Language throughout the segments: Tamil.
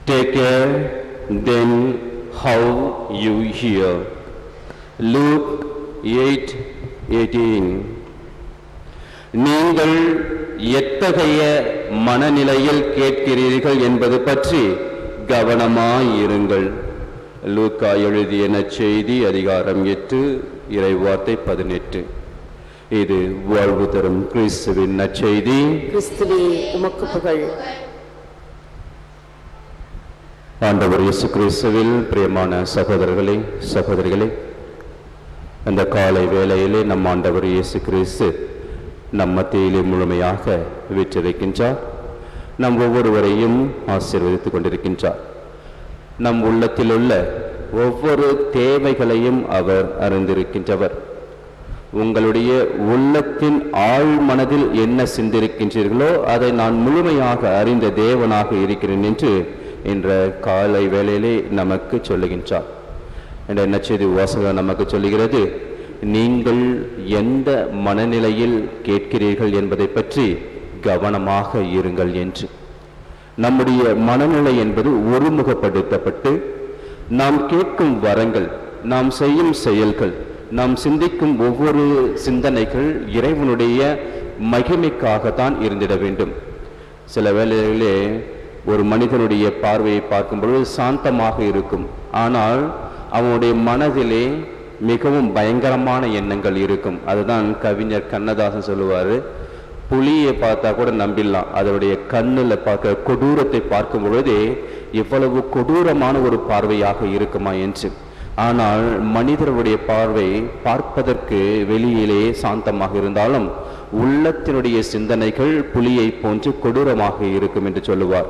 Take care then how you hear. Luke 8:18. நீங்கள் எத்தகைய மனநிலையில் கேட்கிறீர்கள் என்பது பற்றி கவனமாயிருங்கள். லூக்கா எழுதிய நற்செய்தி அதிகாரம் 8 இறைவார்த்தை 18. இது வாழ்வு தரும் கிறிஸ்துவின் நற்செய்தி. கிறிஸ்துவே உமக்கு புகழ். ஆண்டவர் இயேசு கிறிஸ்துவில் பிரியமான சகோதரர்களே சகோதரிகளே, அந்த காலை வேளையிலே நம் ஆண்டவர் இயேசு கிறிஸ்து நம் மத்தியிலே முழுமையாக வீற்றிருக்கின்றார். நம் ஒவ்வொருவரையும் ஆசீர்வதித்துக் கொண்டிருக்கின்றார். நம் உள்ளத்தில் உள்ள ஒவ்வொரு தேவைகளையும் அவர் அறிந்திருக்கின்றவர். உங்களுடைய உள்ளத்தின் ஆழ் மனதில் என்ன சிந்திருக்கின்றீர்களோ அதை நான் முழுமையாக அறிந்த தேவனாக இருக்கிறேன் என்று என்ற காலை வேளையிலே நமக்கு சொல்லுகின்றார். என்ற நற்செய்தி வாசகம் நமக்கு சொல்லுகிறது, நீங்கள் எந்த மனநிலையில் கேட்கிறீர்கள் என்பதை பற்றி கவனமாக இருங்கள் என்று. நம்முடைய மனநிலை என்பது ஒருமுகப்படுத்தப்பட்டு நாம் கேட்கும் வரங்கள், நாம் செய்யும் செயல்கள், நாம் சிந்திக்கும் ஒவ்வொரு சிந்தனைகள் இறைவனுடைய மகிமைக்காகத்தான் இருந்திட வேண்டும். சில வேளைகளிலே ஒரு மனிதனுடைய பார்வையை பார்க்கும் பொழுது சாந்தமாக இருக்கும், ஆனால் அவனுடைய மனதிலே மிகவும் பயங்கரமான எண்ணங்கள் இருக்கும். அதுதான் கவிஞர் கண்ணதாசன் சொல்லுவார், புலியை பார்த்தா கூட நம்பிடலாம், அதனுடைய கண்ணில் பார்க்க கொடூரத்தை பார்க்கும் பொழுதே எவ்வளவு கொடூரமான ஒரு பார்வையாக இருக்குமா என்று. ஆனால் மனிதருடைய பார்வை பார்ப்பதற்கு வெளியிலே சாந்தமாக இருந்தாலும் உள்ளத்தினுடைய சிந்தனைகள் புலியை போன்று கொடூரமாக இருக்கும் என்று சொல்லுவார்.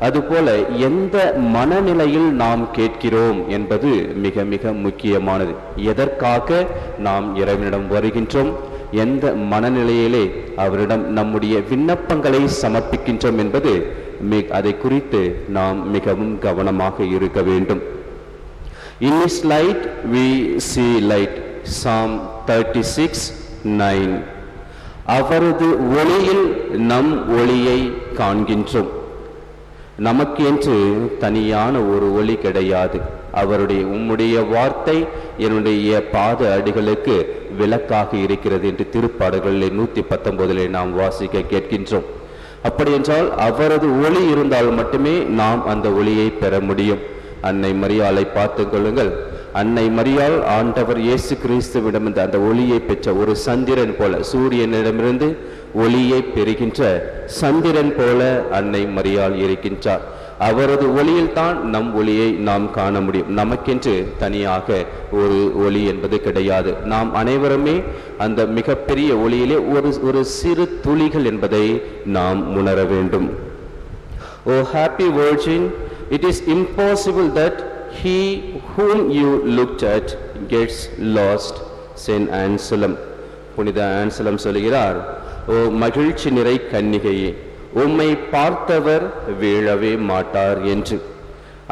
அதுபோல எந்த மனநிலையில் நாம் கேட்கிறோம் என்பது மிக மிக முக்கியமானது. எதற்காக நாம் இறைவனிடம் வருகின்றோம், எந்த மனநிலையிலே அவரிடம் நம்முடைய விண்ணப்பங்களை சமர்ப்பிக்கின்றோம் என்பது அதை குறித்து நாம் மிகவும் கவனமாக இருக்க வேண்டும். In His light we see light. Psalm 36:9. அவரது ஒளியில் நம் ஒளியை காண்கின்றோம். நமக்கு என்று தனியான ஒரு ஒளி கிடையாது. அவருடைய உம்முடைய வார்த்தை என்னுடைய பாத அடிகளுக்கு விளக்காக இருக்கிறது என்று திருப்பாடல்களில் 119 நாம் வாசிக்க கேட்கின்றோம். அப்படி என்றால் அவரது ஒளி இருந்தால் மட்டுமே நாம் அந்த ஒளியை பெற முடியும். அன்னை மரியாளை பார்த்துக் கொள்ளுங்கள். அன்னை மரியாள் ஆண்டவர் இயேசு கிறிஸ்துவிடம் அந்த ஒளியை பெற்ற ஒரு சந்திரன் போல, சூரியனிடமிருந்து ஒளியை பெறுகின்ற சந்திரன் போல அன்னை மரியாள் இருக்கின்றார். அவரது ஒளியில் தான் நம் ஒளியை நாம் காண முடியும். நமக்கென்று தனியாக ஒரு ஒளி என்பது கிடையாது. நாம் அனைவருமே அந்த மிகப்பெரிய ஒளியிலே ஒரு சிறு துளிகள் என்பதை நாம் உணர வேண்டும். O happy virgin, it is impossible that he whom you looked at gets lost. Saint Anselm. புனித ஆன்சலம் சொல்கிறார், ஓ மகிழ்ச்சி நிறை கன்னிகையே, உம்மை பார்த்தவர் வீழவே மாட்டார் என்று.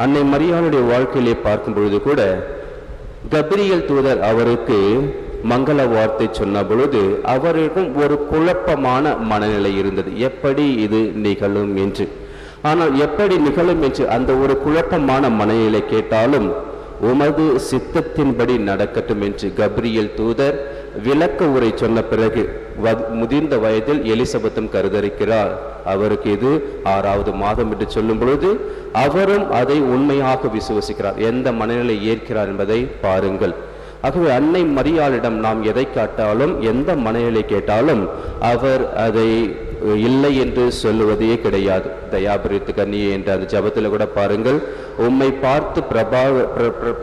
அன்னை மரியாளுடைய வாழ்க்கையிலே பார்க்கும் பொழுது கூட கபிரியல் தூதர் அவருக்கு மங்கள வார்த்தை சொன்ன பொழுது அவருக்கும் ஒரு குழப்பமான மனநிலை இருந்தது. எப்படி இது நிகழும் என்று. ஆனால் எப்படி நிகழும் என்று அந்த ஒரு குழப்பமான மனநிலை கேட்டாலும் உமது சித்தத்தின்படி நடக்கட்டும் என்று கபிரியல் தூதர் விளக்க உரை சொன்ன பிறகு முதிர்ந்த வயதில் எலிசபெத்தும் கருதரிக்கிறார். அவருக்கு இது 6வது மாதம் என்று சொல்லும் பொழுது அவரும் அதை உண்மையாக விசுவசிக்கிறார். எந்த மனநிலை ஏற்கிறார் என்பதை பாருங்கள். ஆகவே அன்னை மரியாளிடம் நாம் எதை காட்டாலும், எந்த மனநிலை கேட்டாலும் அவர் அதை இல்லை என்று சொல்லுவதே கிடையாது. தயாபரித்து கன்னியே என்ற அந்த ஜபத்தில் கூட பாருங்கள், உம்மை பார்த்து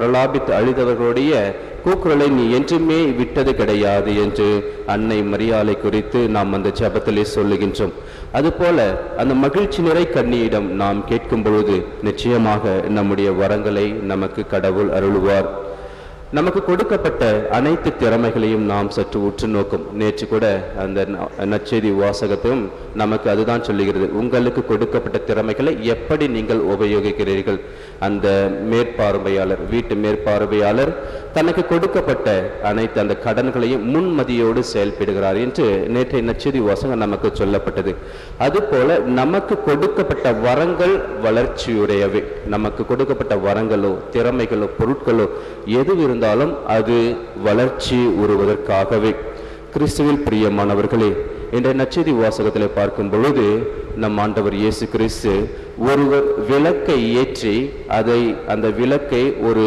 பிரலாபித்து அழிதவர்களுடைய கூக்குரலை நீ என்றுமே விட்டது கிடையாது என்று அன்னை மரியாளை குறித்து நாம் அந்த ஜபத்திலே சொல்லுகின்றோம். அதுபோல அந்த மகிழ்ச்சி நிறை கன்னியிடம் நாம் கேட்கும் பொழுது நிச்சயமாக நம்முடைய வரங்களை நமக்கு கடவுள் அருளுவார். நமக்கு கொடுக்கப்பட்ட அனைத்து திறமைகளையும் நாம் சற்று உற்று நோக்கும். நேற்று கூட அந்த நற்செய்தி வாசகத்தையும் நமக்கு அதுதான் சொல்லுகிறது. உங்களுக்கு கொடுக்கப்பட்ட திறமைகளை எப்படி நீங்கள் உபயோகிக்கிறீர்கள்? அந்த மேற்பார்வையாளர், வீட்டு மேற்பார்வையாளர் தனக்கு கொடுக்கப்பட்ட அனைத்து அந்த கடன்களையும் முன்மதியோடு செயல்படுகிறார் என்று நேற்றைய நற்செய்தி வாசகம் நமக்கு சொல்லப்பட்டது. அதுபோல நமக்கு கொடுக்கப்பட்ட வரங்கள் வளர்ச்சியுடையவை. நமக்கு கொடுக்கப்பட்ட வரங்களோ திறமைகளோ பொருட்களோ எது இருந்தாலும் அது வளர்ச்சி உருவதற்காகவே. கிறிஸ்துவில் பிரியமானவர்களே, இன்றைய நற்செய்தி வாசகத்தில் பார்க்கும் பொழுது நம் ஆண்டவர் இயேசு கிறிஸ்து ஒருவர் விளக்கை ஏற்றி அந்த விளக்கை ஒரு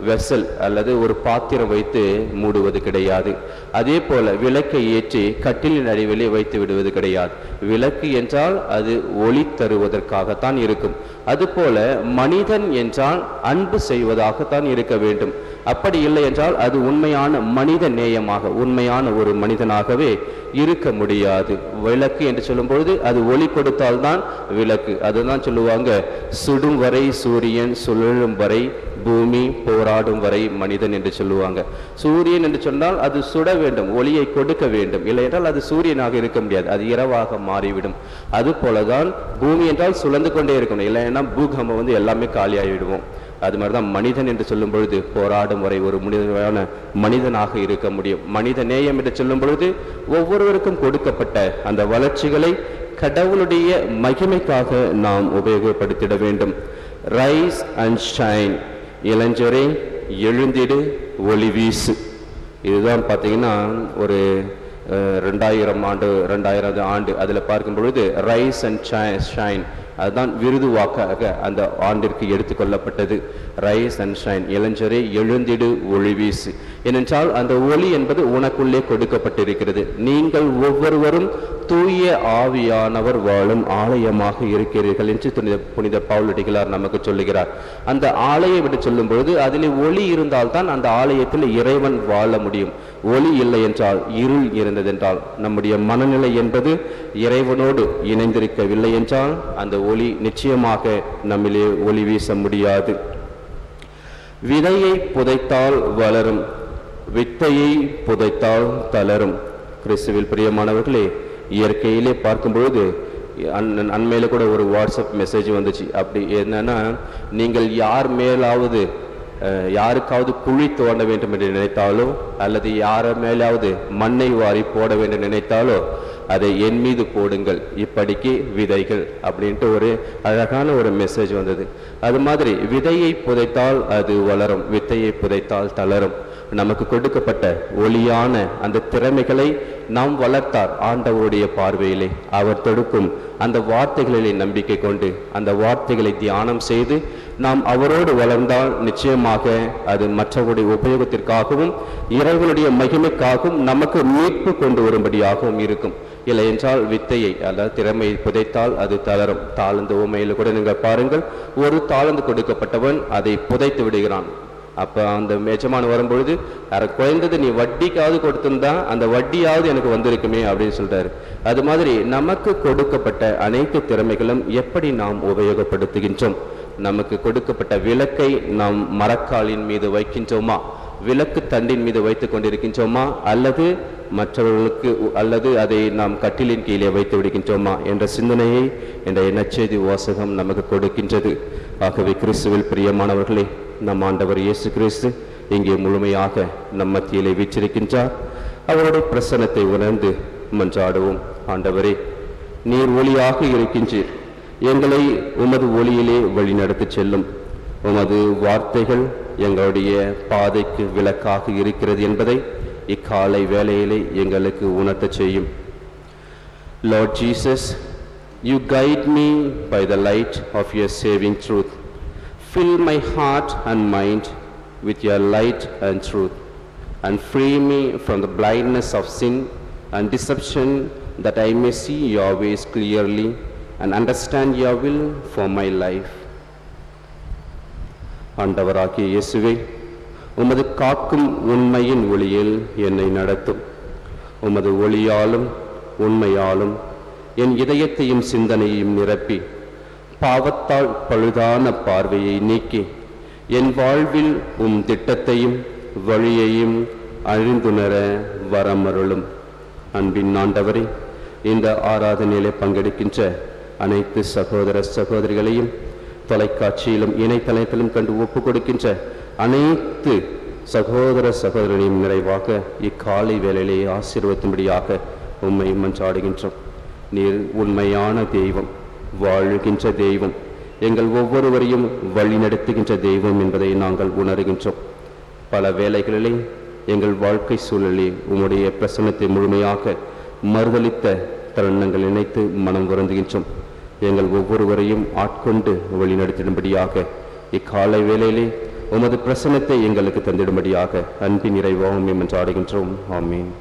வெசல் அல்லது ஒரு பாத்திரம் வைத்து மூடுவது கிடையாது. அதே போல விளக்கை ஏற்றி கட்டிலின் அடிவிலே வைத்து விடுவது கிடையாது. விளக்கு என்றால் அது ஒளி தருவதற்காகத்தான் இருக்கும். அதுபோல மனிதன் என்றால் அன்பு செய்வதாகத்தான் இருக்க வேண்டும். அப்படி இல்லை என்றால் அது உண்மையான மனித நேயமாக, உண்மையான ஒரு மனிதனாகவே இருக்க முடியாது. விளக்கு என்று சொல்லும் பொழுது அது ஒளி கொடுத்தால்தான் விளக்கு. அதுதான் சொல்லுவாங்க, சுடும் வரை சூரியன், சுழலும் வரை பூமி, போராடும் வரை மனிதன் என்று சொல்லுவாங்க. சூரியன் என்று சொன்னால் அது சுட வேண்டும், ஒளியை கொடுக்க வேண்டும். இல்லை என்றால் அது சூரியனாக இருக்க முடியாது, அது இரவாக மாறிவிடும். அது போலதான் பூமி என்றால் சுழந்து கொண்டே இருக்கணும், இல்லைன்னா பூகம்பம் எல்லாமே காலியாகிவிடுவோம். அது மாதிரிதான் மனிதன் என்று சொல்லும் பொழுது போராடும் வரை ஒரு மனிதனாக இருக்க முடியும். மனித நேயம் என்று சொல்லும் பொழுது ஒவ்வொருவருக்கும் கொடுக்கப்பட்ட அந்த வளர்ச்சிகளை கடவுளுடைய மகிமைக்காக நாம் உபயோகப்படுத்திட வேண்டும். ரைஸ் அண்ட் ஷைன், இளைஞரே எழுந்திடு, ஒளி வீசு. இதுதான் பார்த்தீங்கன்னா ஒரு 2000 ஆண்டு அதில் பார்க்கும் பொழுது ரைஸ் அண்ட் ஷைன், அதுதான் விருது வாக்காக அந்த ஆண்டிற்கு எடுத்துக்கொள்ளப்பட்டது. ரைஸ் அண்ட் ஷைன், இளைஞரே எழுந்திடு, ஒளி வீசு. ஏனென்றால் அந்த ஒளி என்பது உனக்குள்ளே கொடுக்கப்பட்டிருக்கிறது. நீங்கள் ஒவ்வொருவரும் தூய ஆவியானவர் வாழும் ஆலயமாக இருக்கிறீர்கள் என்று புனித பவுலடிகளார் நமக்கு சொல்லுகிறார். அந்த ஆலயம் என்று சொல்லும் பொழுது அதிலே ஒளி இருந்தால்தான் அந்த ஆலயத்தில் இறைவன் வாழ முடியும். ஒளி இல்லை என்றால், இருள் இருந்ததென்றால், நம்முடைய மனநிலை என்பது இறைவனோடு இணைந்திருக்கவில்லை என்றால் அந்த ஒளி நிச்சயமாக நம்மிலே ஒளி வீச முடியாது. விதையை புதைத்தால் வளரும், வித்தையை புதைத்தால் தளரும். கிறிஸ்துவில் பிரியமானவர்களே, இயற்கையிலே பார்க்கும் பொழுது அண்மையில கூட ஒரு வாட்ஸ்அப் மெசேஜ் வந்துச்சு. அப்படி என்னன்னா, நீங்கள் யாருக்காவது குழி தோண்ட வேண்டும் என்று நினைத்தாலோ அல்லது யார மேலாவது மண்ணை வாரி போட வேண்டும் நினைத்தாலோ அதை என் மீது போடுங்கள், இப்படிக்கு விதைகள் அப்படின்ட்டு ஒரு அழகான ஒரு மெசேஜ் வந்தது. அது மாதிரி விதையை புதைத்தால் அது வளரும், வித்தையை புதைத்தால் தளரும். நமக்கு கொடுக்கப்பட்ட ஒளியான அந்த திறமைகளை நாம் வளர்த்தார் ஆண்டவருடைய பார்வையிலே. அவர் தொடுக்கும் அந்த வார்த்தைகளிலே நம்பிக்கை கொண்டு அந்த வார்த்தைகளை தியானம் செய்து நாம் அவரோடு வளர்ந்தால் நிச்சயமாக அது மற்றவருடைய உபயோகத்திற்காகவும் இறைவனுடைய மகிமைக்காகவும் நமக்கு மீட்பு கொண்டு வரும்படியாகவும் இருக்கும். இல்லை என்றால் வித்தையை அல்லது திறமையை புதைத்தால் அது தளரும். தாளந்து உமையில கூட நீங்கள் பாருங்கள், ஒரு தாளந்து கொடுக்கப்பட்டவன் அதை புதைத்து விடுகிறான். அப்போ அந்த எஜமான் வரும்பொழுது, குறைந்தது நீ வட்டிக்காவது கொடுத்திருந்தா அந்த வட்டியாவது எனக்கு வந்திருக்குமே அப்படின்னு சொல்றாரு. அது மாதிரி நமக்கு கொடுக்கப்பட்ட அனைத்து திறமைகளும் எப்படி நாம் உபயோகப்படுத்துகின்றோம்? நமக்கு கொடுக்கப்பட்ட விளக்கை நாம் மரக்காலின் மீது வைக்கின்றோமா, விளக்கு தண்டின் மீது வைத்துக் கொண்டிருக்கின்றோமா, அல்லது மற்றவர்களுக்கு அல்லது அதை நாம் கட்டிலின் கீழே வைத்து விடுகின்றோமா என்ற சிந்தனையை என்ற நற்செய்தி வாசகம் நமக்கு கொடுக்கின்றது. ஆகவே கிறிஸ்துவில் பிரியமானவர்களே, நம் ஆண்டவர் இயேசு கிறிஸ்து இங்கே முழுமையாக நம் மத்தியிலே வீற்றிருக்கின்றார். அவருடைய பிரசன்னத்தை உணர்ந்து மன்றாடுவோம். ஆண்டவரே, நீர் ஒளியாக இருக்கின்றீர், எங்களை உமது ஒளியிலே வழிநடத்தி செல்லும். உமது வார்த்தைகள் எங்களுடைய பாதைக்கு விளக்காக இருக்கிறது என்பதை இக்காலை வேளையிலே எங்களுக்கு உணர்த்த செய்யும். Lord Jesus, you guide me by the light of your saving truth. Fill my heart and mind with your light and truth, and free me from the blindness of sin and deception, that I may see your ways clearly and understand your will for my life. ஆண்டவராகிய இயேசுவே, உமது காக்கும் உண்மையின் ஒளியில் என்னை நடத்தும். உமது ஒளியாலும் உண்மையாலும் என் இதயத்தையும் சிந்தனையையும் நிரப்பி, பாவத்தால் பழுதான பார்வையை நீக்கி என் வாழ்வில் திட்டத்தையும் வழியையும் அறிந்துணர வரமருளும். அன்பின் ஆண்டவரே, இந்த ஆராதனையிலே பங்கெடுக்கின்ற அனைத்து சகோதர சகோதரிகளையும் தொலைக்காட்சியிலும் இணையதளத்திலும் கண்டு ஒப்புக் கொடுக்கின்ற அனைத்து சகோதர சகோதரனையும் நிறைவாக இக்காலை வேளையிலே ஆசீர்வதிக்கும்படியாக உம்மை மன்றாடுகின்றோம். நீர் உண்மையான தெய்வம், வாழுகின்ற தெய்வம், எங்கள் ஒவ்வொருவரையும் வழிநடத்துகின்ற தெய்வம் என்பதை நாங்கள் உணர்கின்றோம். பல வேளைகளிலே எங்கள் வாழ்க்கை சூழலில் உம்முடைய பிரசன்னத்தை முழுமையாக மறுதலித்த தருணங்கள் நினைத்து மனம் வருந்துகின்றோம். எங்கள் ஒவ்வொருவரையும் ஆட்கொண்டு வழிநடத்திடும்படியாக இக்காலை வேளையிலே உமது பிரசன்னத்தை எங்களுக்கு தந்திடும்படியாக அன்பின் நிறைவாகவும் மன்றாடுகின்றோம். ஆமென்.